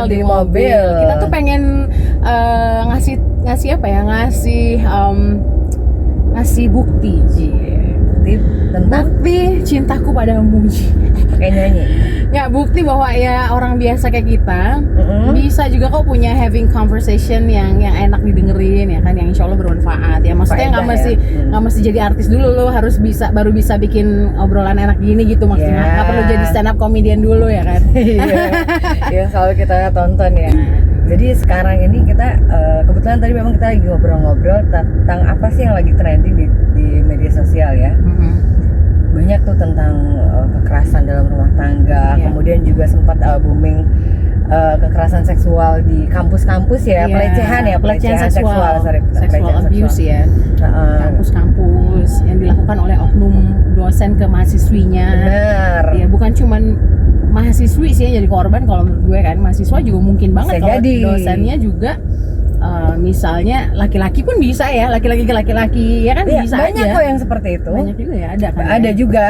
di mobil. Kita tuh pengen ngasih apa ya? Ngasih bukti, Tentang bukti cintaku padamu. pakai nyanyi. Ya, bukti bahwa ya orang biasa kayak kita bisa juga kok punya having conversation yang enak didengerin ya kan, yang insya Allah bermanfaat ya. Maksudnya nggak mesti jadi artis dulu, lo harus baru bisa bikin obrolan enak gini gitu maksudnya. Nggak perlu jadi stand up comedian dulu ya kan. Yang selalu kita tonton ya. Jadi sekarang ini kita kebetulan tadi memang kita lagi ngobrol-ngobrol tentang apa sih yang lagi trending di media sosial ya. Banyak tuh tentang kekerasan dalam rumah tangga, kemudian juga sempat booming kekerasan seksual di kampus-kampus ya, pelecehan seksual, sexual abuse ya, kampus-kampus yang dilakukan oleh oknum dosen ke mahasiswinya. Benar. Ya bukan cuman mahasiswi sih yang jadi korban, kalau menurut gue kan mahasiswa juga mungkin banget kalau dosennya juga. Misalnya laki-laki pun bisa ya, laki-laki ke laki-laki ya kan, bisa banyak aja. Kok yang seperti itu. Banyak juga ya, ada kan. Ada juga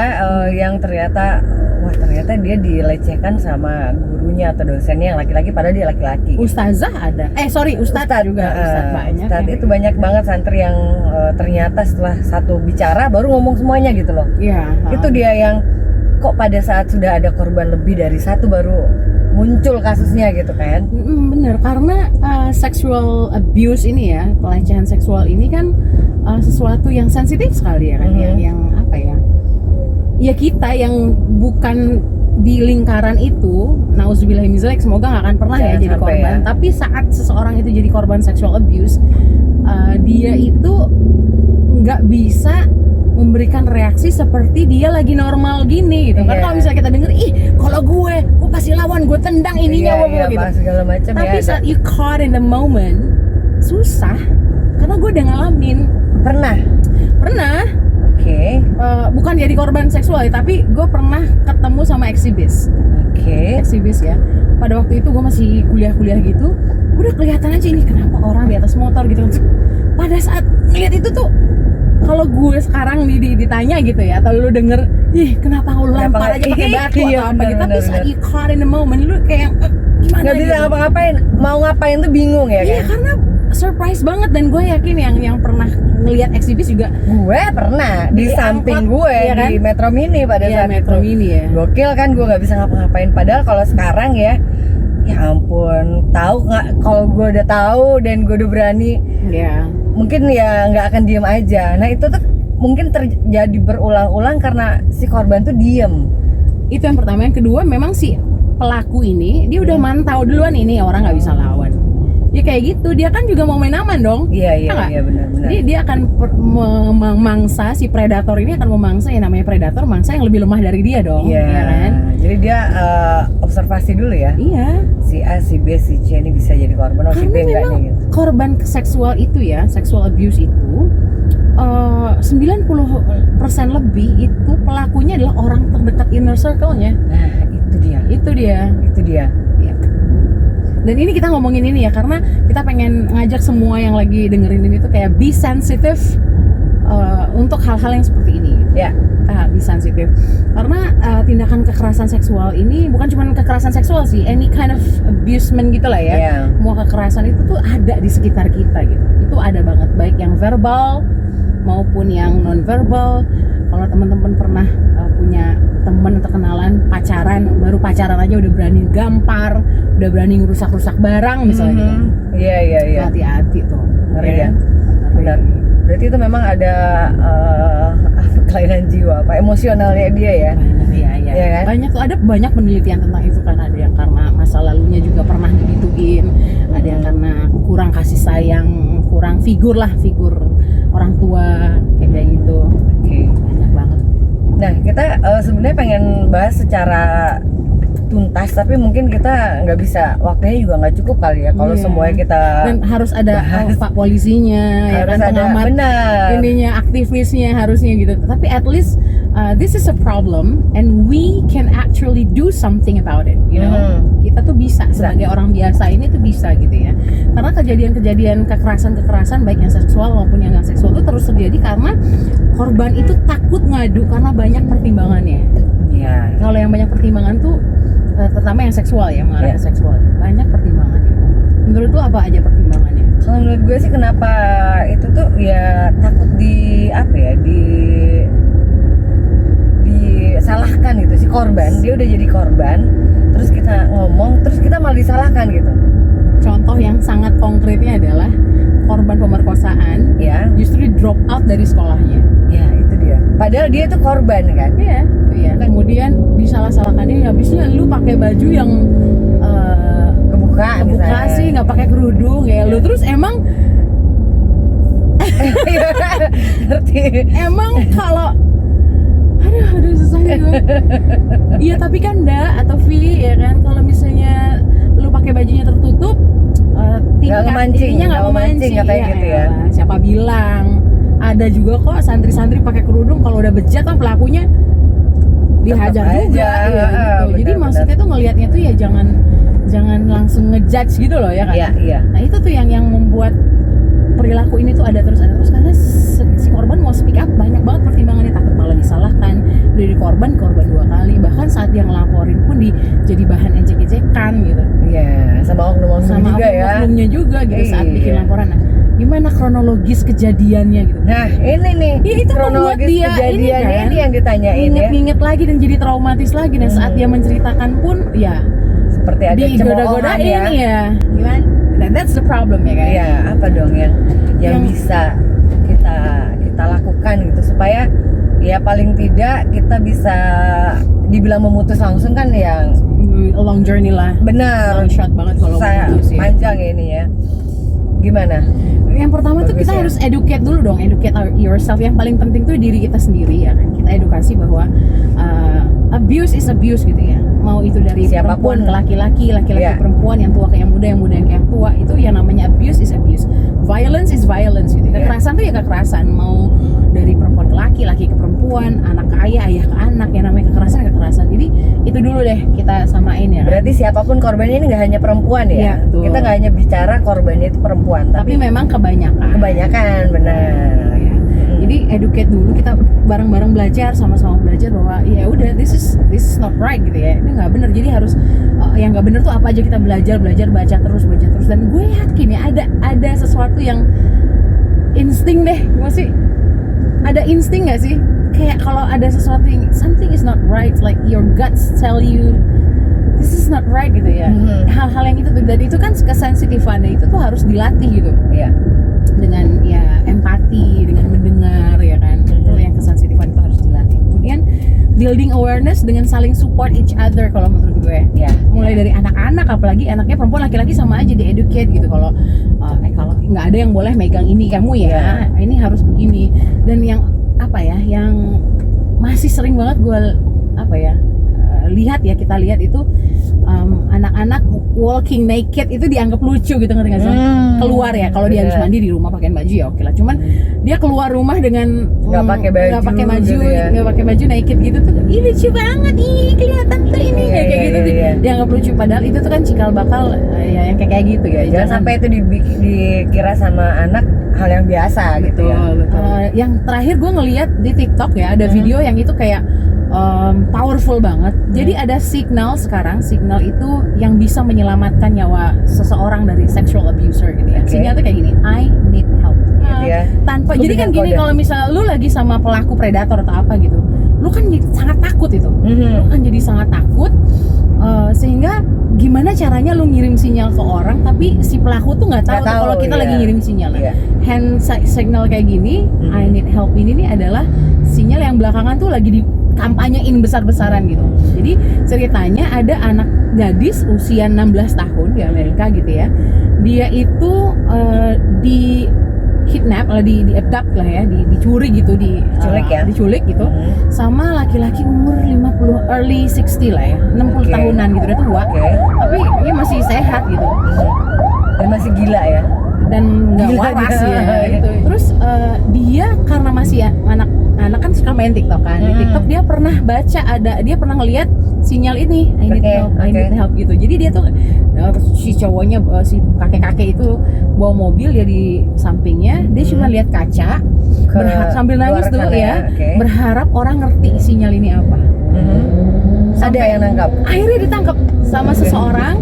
yang ternyata dia dilecehkan sama gurunya atau dosennya yang laki-laki padahal dia laki-laki. Ustazah ada. Ustadz juga. Ustadz banyak. Ustadz itu banyak banget santri yang ternyata setelah satu bicara baru ngomong semuanya gitu loh. Iya. Itu dia yang kok pada saat sudah ada korban lebih dari satu baru muncul kasusnya gitu kan. Bener, karena sexual abuse ini ya, pelecehan seksual ini kan sesuatu yang sensitif sekali ya kan, yang apa ya, ya kita yang bukan di lingkaran itu, nauzubillah min dzalik, semoga nggak akan pernah ya jadi korban. Tapi saat seseorang itu jadi korban sexual abuse, dia itu nggak bisa memberikan reaksi seperti dia lagi normal gini gitu kan. Kalau misalnya kita denger, kalau gue pasti lawan, gue tendang ininya gitu. Segala macam. Tapi saat you caught in the moment, susah, karena gue udah ngalamin. Pernah. Oke. Bukan jadi korban seksual ya, tapi gue pernah ketemu sama eksibis. Eksibis ya. Pada waktu itu gue masih kuliah gitu, udah kelihatan aja ini kenapa orang di atas motor gitu. Pada saat ngeliat itu tuh, kalau gue sekarang ditanya gitu ya, atau lu denger, kenapa lu lempar aja pakai batu atau apa gitu, tapi saat you caught in the moment, lu kayak gimana? Nggak bisa ngapa-ngapain, mau ngapain tuh bingung ya kan? Iya, karena surprise banget, dan gue yakin yang pernah ngelihat eksibis juga. Gue pernah di samping gue ya kan? Di Metro Mini pada saat Metro Mini ya. Gokil kan, gue nggak bisa ngapa-ngapain. Padahal kalau sekarang ya ampun, tahu nggak? Kalau gue udah tahu dan gue udah berani. Mungkin ya nggak akan diem aja. Nah itu tuh mungkin terjadi berulang-ulang karena si korban tuh diem. Itu yang pertama. Yang kedua, memang si pelaku ini dia udah mantau duluan ini orang nggak bisa lawan. Ya kayak gitu, dia kan juga mau main aman dong. Iya benar. Dia akan memangsa, si predator ini akan memangsa, yang namanya predator mangsa yang lebih lemah dari dia dong. Iya kan? Jadi dia observasi dulu ya. Iya. Si A, si B, si C ini bisa jadi korban, si B enggak nih gitu. Korban seksual itu ya, sexual abuse itu 90% lebih itu pelakunya adalah orang terdekat inner circle-nya. Nah, itu dia. Ya. Dan ini kita ngomongin ini ya karena kita pengen ngajak semua yang lagi dengerin ini tuh kayak be sensitive untuk hal-hal yang seperti ini. Ya. Be sensitive. Karena tindakan kekerasan seksual ini bukan cuma kekerasan seksual sih, any kind of abusement gitu lah ya. Semua kekerasan itu tuh ada di sekitar kita gitu. Itu ada banget, baik yang verbal maupun yang non verbal. Kalau teman-teman pernah punya teman atau kenalan baru pacaran aja udah berani gampar, udah berani ngerusak-rusak barang misalnya gitu. Iya. Hati-hati tuh. Ngeri ya. Benar. Berarti itu memang ada kelainan jiwa, emosionalnya dia ya. Iya kan? Banyak penelitian tentang itu kan, ada yang karena masa lalunya juga pernah digituin, ada yang karena kurang kasih sayang, kurang figur orang tua kayak gitu. Banyak banget. Nah, kita sebenarnya pengen bahas secara tuntas, tapi mungkin kita nggak bisa, waktunya juga nggak cukup kali ya kalau semuanya kita. Dan harus ada pak polisinya, harus ya kan, pengamat, ininya, aktivisnya harusnya gitu. Tapi at least this is a problem and we can actually do something about it, you know. Kita tuh bisa sebagai orang biasa ini tuh bisa gitu ya. Karena kejadian-kejadian kekerasan baik yang seksual maupun yang nggak seksual itu terus terjadi karena korban itu takut ngadu karena banyak pertimbangannya. Iya. Kalau yang banyak pertimbangan tuh terutama yang seksual ya, mengarah ke seksual. Banyak pertimbangannya. Menurut lu apa aja pertimbangannya? Kalau menurut gue sih kenapa itu tuh ya takut disalahkan gitu si korban. Dia udah jadi korban, terus kita ngomong, terus kita malah disalahkan gitu. Contoh yang sangat konkretnya adalah korban pemerkosaan Ya, justru di drop out dari sekolahnya. ya itu dia. Padahal dia tuh korban kan. Iya, iya. Kemudian disalah-salahkannya, habisnya lu pakai baju yang Kebuka misalnya. sih, nggak pakai kerudung ya. Lu terus emang Ngerti. kalau aduh susah gue. Iya tapi kan atau V ya kan, kalau misalnya lu pakai bajunya tertutup, tingkat ngemancing, ininya nggak nggak memancing, katanya Iya, gitu ya. elah, siapa bilang? Ada juga kok santri-santri pakai kerudung, kalau udah bejat kan pelakunya dihajar Tetep juga aja, ya, gitu. Jadi benar-benar. maksudnya tuh ngelihatnya tuh ya jangan langsung ngejudge gitu loh ya kan. Iya. Nah itu tuh yang membuat perilaku ini tuh ada terus karena si korban mau speak up, banyak banget pertimbangannya, takut malah disalahkan. Dari korban 2 kali, bahkan saat dia ngelaporin pun jadi bahan ejek-ejekan gitu. Iya, sama oknum-oknum Sama juga ya. oknumnya juga gitu saat bikin Iya. laporan. Nah, gimana kronologis kejadiannya gitu. Nah, ini nih Ya, itu membuat kronologis dia kejadiannya ini kan, ini yang ditanyain ya. Inget-inget lagi dan jadi traumatis lagi. Nah saat dia menceritakan pun ya Seperti ada cemoohan digoda-godain ya. ya. Gimana? That's the problem ya kan. Iya, apa dong yang Yang- bisa kita lakukan gitu supaya ya paling tidak kita bisa dibilang memutus langsung kan yang A long journey lah. benar. Long shot banget kalau Saya memutus ya. panjang ya ini ya. Gimana? Yang pertama tuh Bagus kita ya. harus educate dulu dong, yourself. Yang paling penting tuh diri kita sendiri ya kan. Kita edukasi bahwa abuse is abuse gitu ya. Mau itu dari Siapapun. perempuan ke laki-laki, laki-laki Iya. ke perempuan, yang tua ke yang muda, yang muda yang ke yang tua, itu yang namanya abuse is abuse. Violence is violence gitu. Iya. Kekerasan tuh ya kekerasan, mau dari perempuan ke laki, laki ke perempuan, anak ke ayah, ayah ke anak, yang namanya kekerasan. Jadi itu dulu deh kita samain ya. Berarti siapapun korbannya ini nggak hanya perempuan ya. Iya, betul. Kita nggak hanya bicara korbannya itu perempuan, Tapi memang kebanyakan benar. ya. Jadi educate dulu, kita bareng-bareng belajar, sama-sama belajar bahwa ya udah this is not right gitu ya. Ini nggak benar. Jadi harus yang nggak benar tuh apa aja kita belajar, baca terus. Dan gue yakin ya ada sesuatu yang insting deh, masih ada insting nggak sih? Kayak kalau ada sesuatu yang something is not right, like your guts tell you this is not right gitu ya. Hal-hal yang itu tuh, dan itu kan kesensitifannya itu tuh harus dilatih gitu. Iya. Dengan ya empati, dengan mendengar ya kan. Itu yang kesensitifan itu harus dilatih. Kemudian building awareness dengan saling support each other kalau menurut gue. Ya. Mulai dari anak-anak, apalagi anaknya perempuan, laki-laki sama aja, di-educate gitu. Kalau nggak ada yang boleh megang ini kamu ya, ini harus begini. Dan yang yang masih sering banget gue kita lihat itu anak-anak walking naked itu dianggap lucu gitu, ngerti nggak sih? Keluar ya, kalau dia habis mandi di rumah pakaiin baju ya oke lah. Cuman dia keluar rumah dengan nggak pakai baju gitu ya. nggak pakai baju naked gitu tuh, ih lucu banget, ih kelihatan tuh ini kayak gitu tuh. Dianggap lucu, padahal itu tuh kan cikal bakal ya yang kayak gitu ya. Jangan sampai itu dikira sama anak hal yang biasa gitu ya. Betul. Yang terakhir gue ngeliat di TikTok ya, ada video yang itu kayak powerful banget. Jadi ada signal itu yang bisa menyelamatkan nyawa seseorang dari sexual abuser gitu ya. Sinyal tuh kayak gini, I need help. Gitu ya. Tanpa, jadi kan gini, kode. kalau misalnya lu lagi sama pelaku predator atau apa gitu, lu kan sangat takut itu. Lu kan jadi sangat takut, sehingga gimana caranya lu ngirim sinyal ke orang tapi si pelaku tuh nggak tahu kalau kita lagi ngirim sinyal. Hand signal kayak gini, I need help ini nih adalah sinyal yang belakangan tuh lagi dikampanyein besar-besaran gitu. Jadi ceritanya ada anak gadis usia 16 tahun di Amerika gitu ya. Dia itu di kidnap, di-abduct lah ya, dicuri gitu, diculik gitu, sama laki-laki umur 50, early 60 lah ya, 60 tahunan gitu, udah tua, tapi dia masih sehat gitu, dan masih gila ya, dan nggak waras ya gitu. Terus dia karena masih anak kan suka main TikTok kan, di TikTok dia pernah ngelihat sinyal ini, I need help gitu. Jadi dia tuh si cowoknya, si kakek-kakek itu bawa mobil, dia di sampingnya, dia cuma lihat kaca, sambil nangis tuh ya, berharap orang ngerti sinyal ini apa. Ada yang nangkap. Akhirnya ditangkap sama seseorang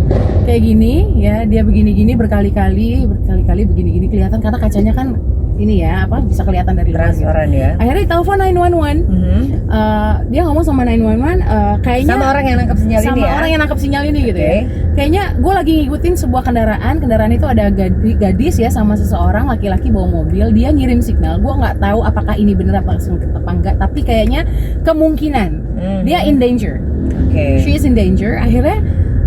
kayak gini ya, dia begini-gini berkali-kali begini-gini kelihatan karena kacanya kan ini ya apa bisa kelihatan dari luar gitu. Transparan ya. Akhirnya ditelepon 911. Dia ngomong sama 911 kayaknya Sama orang yang nangkap sinyal ini ya. sama orang yang nangkap sinyal ini gitu ya. Oke. Kayaknya gue lagi ngikutin sebuah kendaraan itu ada gadis ya sama seseorang laki-laki bawa mobil, dia ngirim signal. Gue nggak tahu apakah ini benar apa enggak, tapi kayaknya kemungkinan dia in danger. Oke. She is in danger. Akhirnya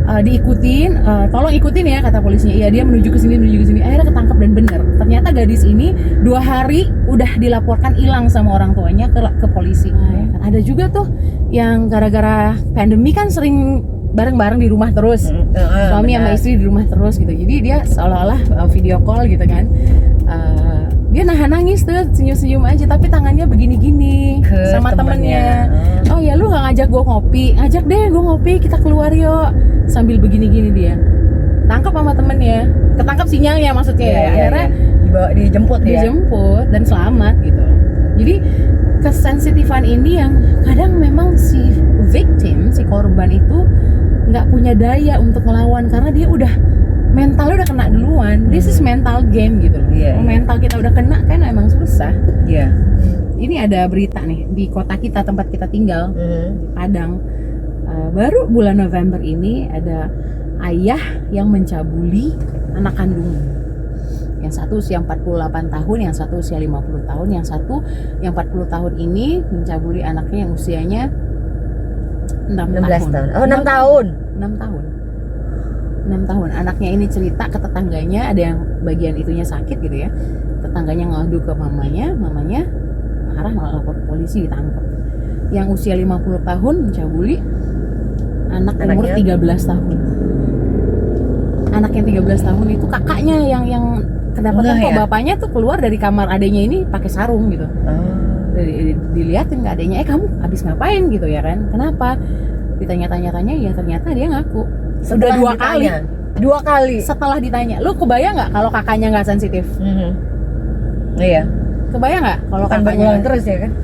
diikutin, tolong ikutin ya kata polisinya. Iya, dia menuju ke sini. Akhirnya ketangkap dan bener. Ternyata gadis ini 2 hari udah dilaporkan hilang sama orang tuanya ke polisi. Ada juga tuh yang gara-gara pandemi kan sering bareng-bareng di rumah terus. Suami sama istri di rumah terus gitu. Jadi dia seolah-olah video call gitu kan. Dia nahan nangis tuh, senyum-senyum aja tapi tangannya begini-gini sama temennya. Oh ya lu nggak ngajak gue ngopi? Ngajak deh gue ngopi, kita keluar yuk. Sambil begini-gini dia. Tangkap sama temennya, ketangkap sinyalnya maksudnya ya. Akhirnya dijemput dan selamat gitu. Jadi kesensitifan ini yang kadang memang si victim, si korban itu nggak punya daya untuk melawan karena dia udah mentalnya udah kena duluan. This is mental game gitu loh. Mental kita udah kena kan emang susah. Ini ada berita nih di kota kita tempat kita tinggal di Padang. Baru bulan November ini ada ayah yang mencabuli anak kandungnya. Yang satu usia 48 tahun, yang satu usia 50 tahun, yang 40 tahun ini mencabuli anaknya yang usianya 16 tahun. Oh, 6 tahun. 6 tahun. Anaknya ini cerita ke tetangganya, ada yang bagian itunya sakit gitu ya. Tetangganya ngadu ke mamanya marah malah lapor polisi, ditangkap. Yang usia 50 tahun mencabuli anaknya umur 13 tahun. Anak yang 13 tahun itu kakaknya yang kedapatan kok bapaknya tuh keluar dari kamar adenya ini pakai sarung gitu. Diliatin ke adenya, kamu habis ngapain gitu ya kan? Kenapa? Ditanya-tanya ya ternyata dia ngaku. Sudah 2 kali setelah ditanya. Lu kebayang nggak kalau kakaknya nggak sensitif? Iya. Kebayang nggak kalau kakaknya berulang terus ya kan?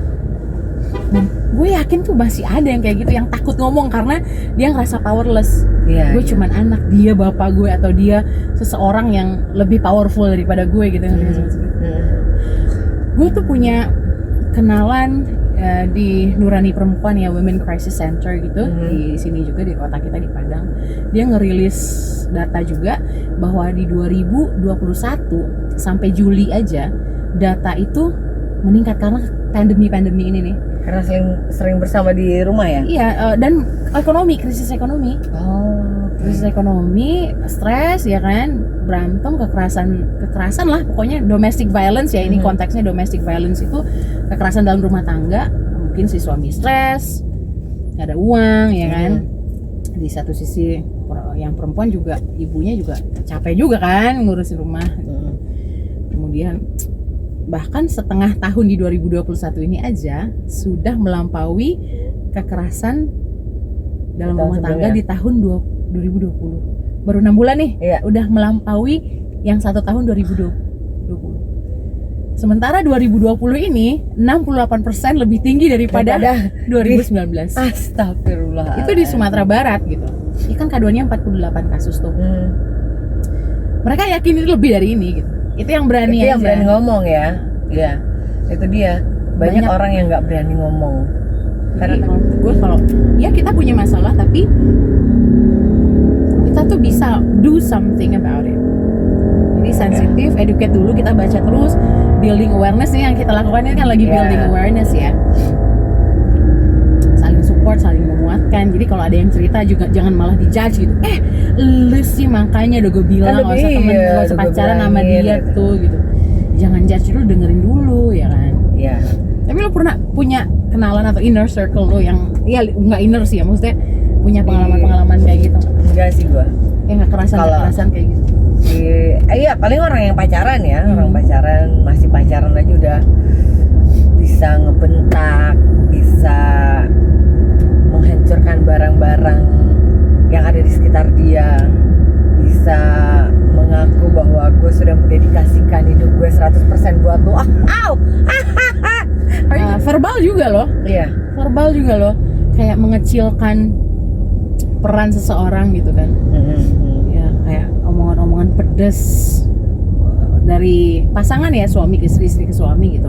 Gue yakin tuh masih ada yang kayak gitu yang takut ngomong karena dia ngerasa powerless. Gue cuman anak, dia bapak gue atau dia seseorang yang lebih powerful daripada gue gitu. Gue tuh punya kenalan di Nurani Perempuan ya, Women Crisis Center gitu, di sini juga di kota kita di Padang. Dia ngerilis data juga bahwa di 2021 sampai Juli aja data itu meningkat karena pandemi ini nih. Karena sering bersama di rumah ya? Iya, dan krisis ekonomi. Krisis ekonomi, stres ya kan, berantem, kekerasan lah, pokoknya domestic violence ya, ini konteksnya domestic violence itu kekerasan dalam rumah tangga. Mungkin si suami stres, nggak ada uang ya kan. Di satu sisi yang perempuan juga, ibunya juga capek juga kan ngurusin rumah. Kemudian bahkan setengah tahun di 2021 ini aja sudah melampaui kekerasan dalam rumah tangga di tahun 2020. Baru 6 bulan nih, udah melampaui yang 1 tahun 2020. Sementara 2020 ini 68% lebih tinggi daripada 2019. Astagfirullah. Itu di Sumatera Barat gitu. Ini kan K2-nya 48 kasus tuh. Mereka yakin itu lebih dari ini gitu. Itu yang berani aja. Itu yang berani ngomong ya. Iya. Itu dia. Banyak orang yang nggak berani ngomong. Karena gue kalau ya kita punya masalah tapi kita tuh bisa do something about it. Jadi sensitif, educate dulu, kita baca terus, building awareness nih yang kita lakukan ini kan lagi building awareness ya. Saling support, saling menguatkan. Jadi kalau ada yang cerita juga jangan malah dijudge gitu. Lu sih makanya udah gue bilang nggak usah temen, nggak usah pacaran sama dia tuh gitu. Jangan judge dulu, dengerin dulu ya kan. Iya. Tapi lu pernah punya kenalan atau inner circle lu yang ya nggak inner sih ya, maksudnya punya pengalaman kayak gitu? Enggak sih gua. Yang kekerasan kayak gitu. Iya, paling orang yang pacaran ya, orang pacaran, masih pacaran aja udah bisa ngebentak, bisa menghancurkan barang-barang yang ada di sekitar dia, bisa mengaku bahwa gue sudah mendedikasikan hidup gue 100% buat lo. Verbal juga loh. Iya. Verbal juga loh. Kayak mengecilkan baperan seseorang gitu kan. Ya kayak omongan-omongan pedes dari pasangan ya, suami ke istri ke suami gitu,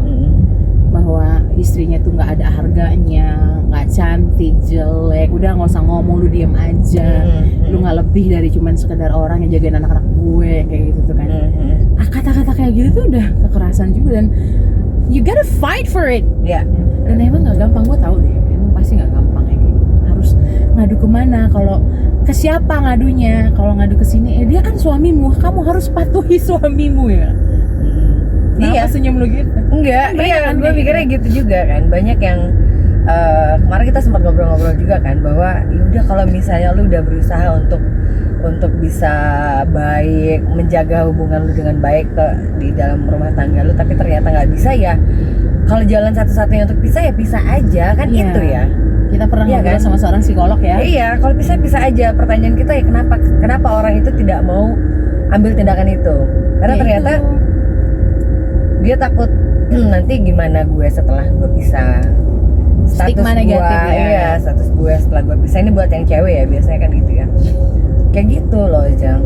bahwa istrinya tuh nggak ada harganya, nggak cantik, jelek, udah nggak usah ngomong, lu diem aja, lu nggak lebih dari cuman sekedar orang yang jagain anak-anak gue, kayak gitu tuh kan. Kata-kata kayak gitu tuh udah kekerasan juga, dan you gotta fight for it. Dan emang nggak gampang, gue tahu deh, emang pasti nggak gampang kayak gitu. Harus ngadu kemana, kalau ke siapa ngadunya, kalau ngadu ke sini, dia kan suamimu, kamu harus patuhi suamimu ya. Kenapa senyum lu gitu? Enggak, kan gue mikirnya gitu juga kan. Banyak yang kemarin kita sempat ngobrol-ngobrol juga kan, bahwa yaudah kalau misalnya lu udah berusaha untuk bisa baik, menjaga hubungan lu dengan baik di dalam rumah tangga lu, tapi ternyata nggak bisa, ya kalau jalan satu-satunya untuk pisah ya pisah aja kan. Itu ya. Kita pernah ngobrol sama seorang psikolog ya. Iya, kalau bisa aja. Pertanyaan kita ya kenapa orang itu tidak mau ambil tindakan itu? Karena ternyata dia takut nanti gimana gue setelah gue pisah. Stigma negatif ya. Iya, status gue setelah gue pisah. Ini buat yang cewek ya, biasanya kan gitu ya. Kayak gitu loh, Jang.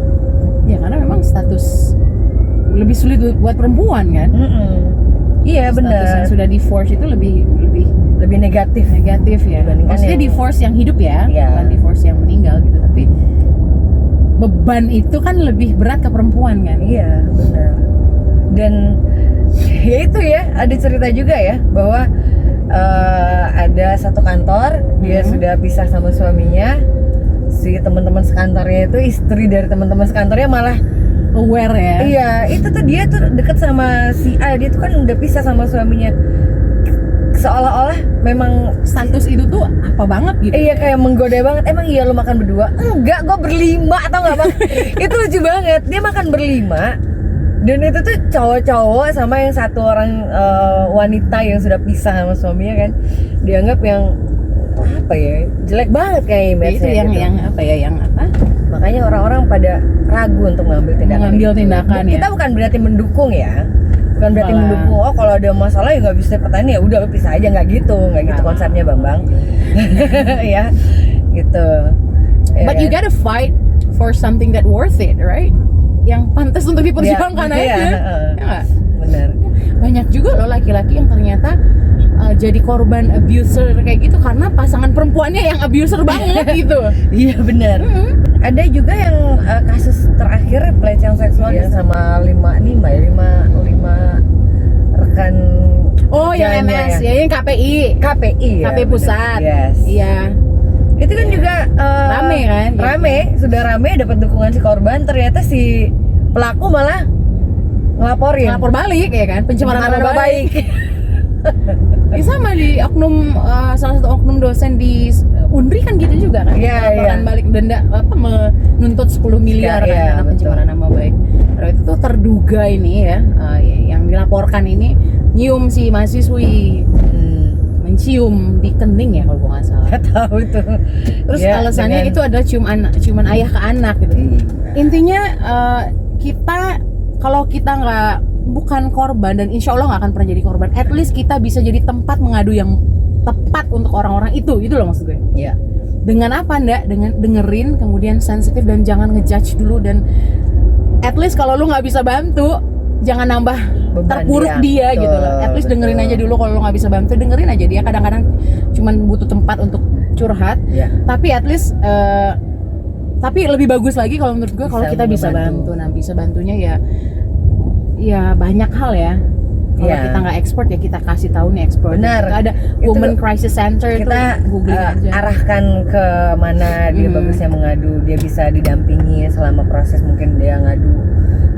Ya karena memang status lebih sulit buat perempuan kan. Iya benar. Status yang sudah divorce itu lebih negatif ya. Maksudnya divorce yang hidup ya, bukan divorce yang meninggal gitu. Tapi beban itu kan lebih berat ke perempuan kan. Iya benar. Dan ya itu ya, ada cerita juga ya bahwa ada satu kantor, dia sudah pisah sama suaminya. Si teman-teman sekantornya itu, istri dari teman-teman sekantornya malah aware ya. Iya, itu tuh dia tuh deket sama si A, dia tuh kan udah pisah sama suaminya. Seolah-olah memang status itu tuh apa banget gitu. Iya, kayak menggoda banget. Emang iya lu makan berdua? Enggak, gue berlima, atau enggak bang? Itu lucu banget. Dia makan berlima, dan itu tuh cowok-cowok sama yang satu orang wanita yang sudah pisah sama suaminya kan, dianggap yang apa ya, jelek banget kayak image-nya. Itu yang gitu. yang apa? Makanya orang-orang pada ragu untuk mengambil tindakan. Kita bukan berarti mendukung ya, bukan berarti mendukung. Oh kalau ada masalah ya nggak bisa pertanyaan, ya udah pisah aja, nggak gitu konsepnya bang. Ya, gitu. But you gotta fight for something that worth it, right? Yang pantas untuk diperjuangkan aja. Ya, benar. Banyak juga loh laki-laki yang ternyata jadi korban abuser kayak gitu karena pasangan perempuannya yang abuser banget gitu. Iya benar. Ada juga yang kasus terakhir pelecehan seksual ya, sama lima rekan. Oh yang MS ya, yang KPI pusat. Iya. Itu kan juga rame kan? Sudah rame, dapat dukungan si korban. Ternyata si pelaku malah ngelapor balik ya kan, pencemaran nama baik. Ya sama di salah satu oknum dosen di Unri kan gitu juga kan. Laporan balik denda menuntut 10 miliar karena pencemaran nama baik. Terus itu tuh terduga ini ya, yang dilaporkan ini nyium si mahasiswi. Mencium di kening ya kalau gue nggak salah. Nggak tahu tuh. Terus alasannya itu adalah ciuman ayah ke anak gitu. Intinya kita kalau kita bukan korban, dan insya Allah nggak akan pernah jadi korban, at least kita bisa jadi tempat mengadu yang tepat untuk orang-orang itu loh maksud gue. Iya. Dengan apa ndak? Dengan dengerin, kemudian sensitif, dan jangan ngejudge dulu, dan at least kalau lu nggak bisa bantu, jangan nambah terpuruk dia gitu loh. At least dengerin aja dulu. Kalau lu nggak bisa bantu, dengerin aja dia. Kadang-kadang cuman butuh tempat untuk curhat. Tapi at least tapi lebih bagus lagi kalau menurut gue kalau kita bisa bantu. Nah, bisa bantunya ya banyak hal ya. Kalau kita nggak expert ya kita kasih tahu nih expert. Benar. Ada Women Crisis Center, kita googling aja. Arahkan ke mana dia bagusnya mengadu, dia bisa didampingi selama proses mungkin dia ngadu.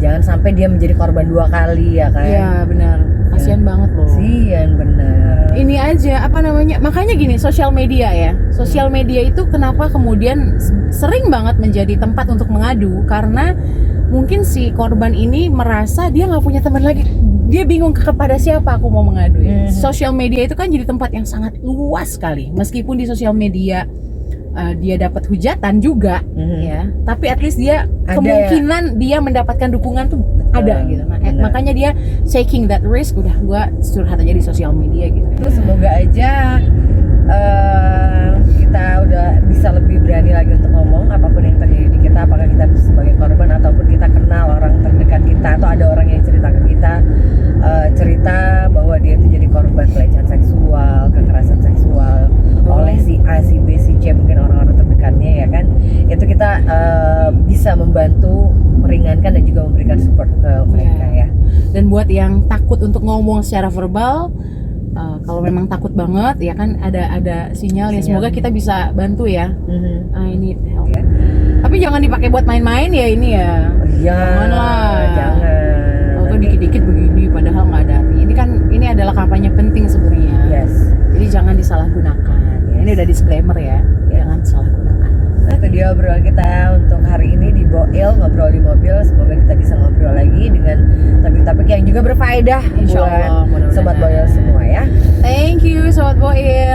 Jangan sampai dia menjadi korban 2 kali ya kan. Iya benar. Kasian banget loh. Kasian benar. Ini aja makanya gini, sosial media ya. Sosial media itu kenapa kemudian sering banget menjadi tempat untuk mengadu, karena mungkin si korban ini merasa dia nggak punya teman lagi, dia bingung kepada siapa aku mau mengadu ya. Sosial media itu kan jadi tempat yang sangat luas sekali, meskipun di sosial media dia dapat hujatan juga ya, tapi at least dia kemungkinan dia mendapatkan dukungan tuh ada gitu. Nah, makanya dia taking that risk, udah gua curhat aja di sosial media gitu. Terus semoga aja kita udah bisa lebih berani lagi untuk ngomong apapun yang terjadi di kita, apakah kita sebagai korban ataupun kita kenal orang terdekat kita atau ada orang yang cerita ke kita, cerita bahwa dia itu jadi korban pelecehan seksual, kekerasan seksual oleh si A, si B, si C, mungkin orang-orang terdekatnya ya kan. Itu kita bisa membantu, meringankan dan juga memberikan support ke mereka ya. Dan buat yang takut untuk ngomong secara verbal, kalau memang takut banget ya kan ada sinyal ya, semoga kita bisa bantu ya. I need help. Ya. Tapi jangan dipakai buat main-main ya ini ya. Iya. Jangan lah. Jangan. Kalau dikit-dikit begini padahal nggak ada arti. Ini adalah kampanye penting sebenarnya. Yes. Jadi jangan disalahgunakan. Ya, ini udah disclaimer ya. Jangan disalahgunakan. Nah, itu dia obrolan kita untuk hari ini di Boil, ngobrol di mobil. Semoga kita bisa ngobrol lagi dengan topik-topik yang juga berfaedah Insya Allah, buat Sobat Boil semua ya. Thank you Sobat Boil.